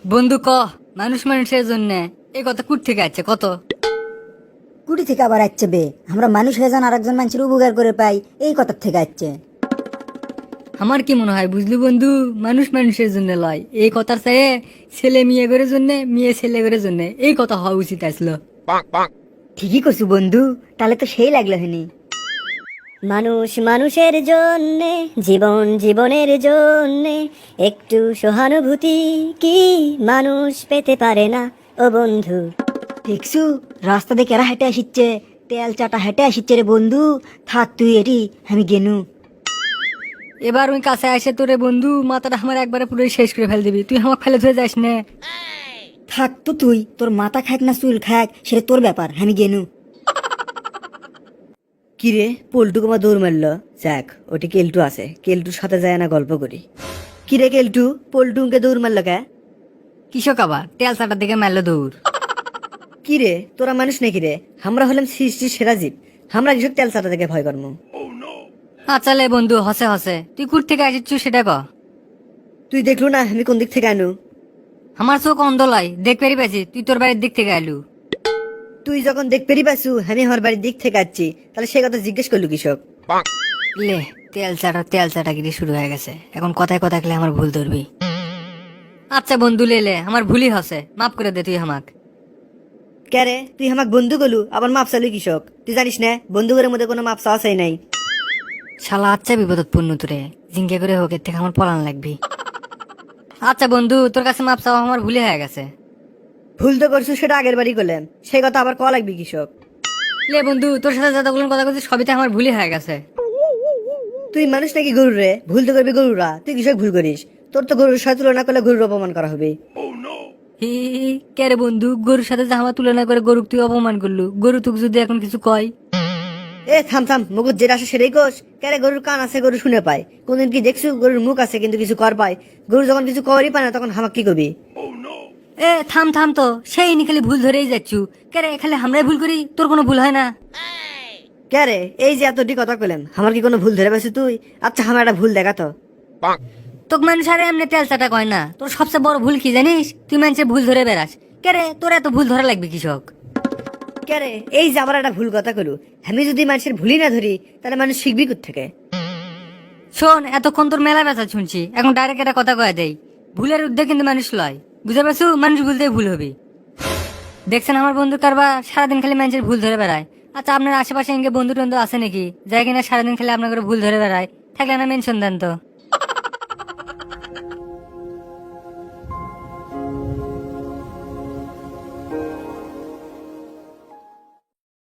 বন্ধু ক, মানুষ মানুষের জন্য এই কথা কুট থেকে আছে কত? কুটি থেকে আবার আসছে বে, আমরা মানুষ হয়ে যান আরেকজন মানুষের উপকার করে পাই, এই কথার থেকে আসছে। আমার কি মনে হয় বুঝলি বন্ধু, মানুষ মানুষের জন্য লয়, এই কথার চেয়ে ছেলে মেয়ে করে জন্য, মেয়ে ছেলে করে জন্য এই কথা হওয়া উচিত আসলো। ঠিকই করছু বন্ধু, তাহলে তো সেই লাগলো হনি। মানুষ মানুষের জন্যে, জীবন জীবনের জন্যে, একটু সহানুভূতি কি মানুষ পেতে পারে না ও বন্ধু? দেখছু রাস্তা দিয়ে কেরা হেঁটে আসিচ্ছে, তেল চাটা হেঁটে আসিচ্ছে রে বন্ধু। থাক তুই এটি, আমি গেনু। এবার ওই কাছে আসে তোরে বন্ধু, মাথাটা আমার একবারে পুরো শেষ করে ফেল দিবি, তুই আমাকে ফেলে ধুয়ে যাস না। থাক তো তুই, তোর মাথা খাক না চুল খাক সেটা তোর ব্যাপার, আমি গেনু। কিরে পল্টু কুমা দৌড় মারল, যাক ওটি কেলটু আছে, কেলটুর সাথে যায় না গল্প করি। কিরে কেলটু, পল্টুকে দৌড় মারল কে? কৃষক আবার তেল চাটার দিকে মারলো দৌড়। কিরে তোরা মানুষ নাকি রে? আমরা হলাম সৃষ্টির সেরা জীব, আমরা কৃষক তেল চাটা থেকে ভয় করবো? আচ্ছা লে বন্ধু, হসে হসে তুই কুট থেকে আসিচ্ছু সেটা ক। তুই দেখলু না আমি কোন দিক থেকে আনু? আমার চোখ অন্ধ লাই, দেখ পেরি পাইছি তুই তোর বাড়ির দিক থেকে আলু। তুই যখন দেখ পেরি পাসু আমি আমার বাড়ির দিক থেকে আসছি, তাহলে সে কথা জিজ্ঞেস করলু কৃষক? লে তেল চাটা গিরি শুরু হয়ে গেছে, এখন কথায় কথা খেলে আমার ভুল ধরবি। আচ্ছা বন্ধু লে আমার ভুলই হসে, মাফ করে দে তুই আমাক। ক্যারে তুই আমাক বন্ধু গলু আবার মাপ চালু কৃষক? তুই জানিস না বন্ধুদের মধ্যে কোনো মাপ চাওয়া চাই নাই। শালা আচ্ছা বিপদত পূর্ণ তোরে, জিঙ্কে করে হোক, এর থেকে আমার পলান লাগবি। আচ্ছা বন্ধু, তোর কাছে মাপ চাওয়া আমার ভুলই হয়ে গেছে। ভুল তো করছু সেটা আগের বাড়ি করলাম, সেই কথা আবার কয়া লাগবি কৃষক? লে বন্ধু, তোর সাথে যতগুলো কথা বলছি সবিতে আমার ভুলই হয়ে গেছে। তুই মানুষ নাকি গরু রে? ভুল তো করবি গরুরা, তুই কৃষক ভুল করিস। তোর তো গরুর সাথে তুলনা করলে গরুর অপমান করা হবে। হি কে রে বন্ধু, গরুর সাথে যে আমার তুলনা করে গরুক তুই অপমান করলু, গরু তোকে যদি এখন কিছু কয়? এ থাম থাম, মুখ যেটা আসে সেটাই কোষ। ক্যারে গরুর কান আছে, গরু শুনে পায়। কোনদিন কি দেখছু গরুর মুখ আছে কিন্তু কিছু কর পায়? গরু যখন কিছু করই পায় না তখন হামাক কি করবি? এ থাম থাম তো, সেই নি খালি ভুল ধরেই যাচ্ছু। কে রে, খালি আমরাই ভুল করি, তোর কোনো ভুল হয় না? ক্যারে এই যে এতটি কথা কইলাম, আমার কি কোনো ভুল ধরে পাইছিস তুই? আচ্ছা আমার একটা ভুল দেখা তো। তোকে মানুষ আরে এমনি তেল চাটা কয় না, তোর সবচেয়ে বড় ভুল কি জানিস? তুই মানুষের ভুল ধরে বেড়াস। কে রে, তোর এত ভুল ধরা লাগবে কৃষক? ক্যারে এই যে আবার একটা ভুল কথা কলু, আমি যদি মানুষের ভুলই না ধরি তাহলে মানুষ শিখবি কোত্থেকে? শোন, এতক্ষণ তোর মেলা ব্যথা শুনছি, এখন ডাইরেক্ট একটা কথা কয়ে দেই, ভুলের ঊর্ধ্বে কিন্তু মানুষ লয়, বুঝতে পারছু? মানুষ ভুলতেই ভুল হবে। দেখছেন আমার বন্ধু কারবার, সারাদিন খালি মানুষের ভুল ধরে বেড়ায়। আচ্ছা আপনার আশেপাশে ইনকে বন্ধু টন্ধু আছে নাকি যাই কিনা সারাদিন খালি আপনার করে ভুল ধরে বেড়ায়? থাকলে না মেনশন দেন তো।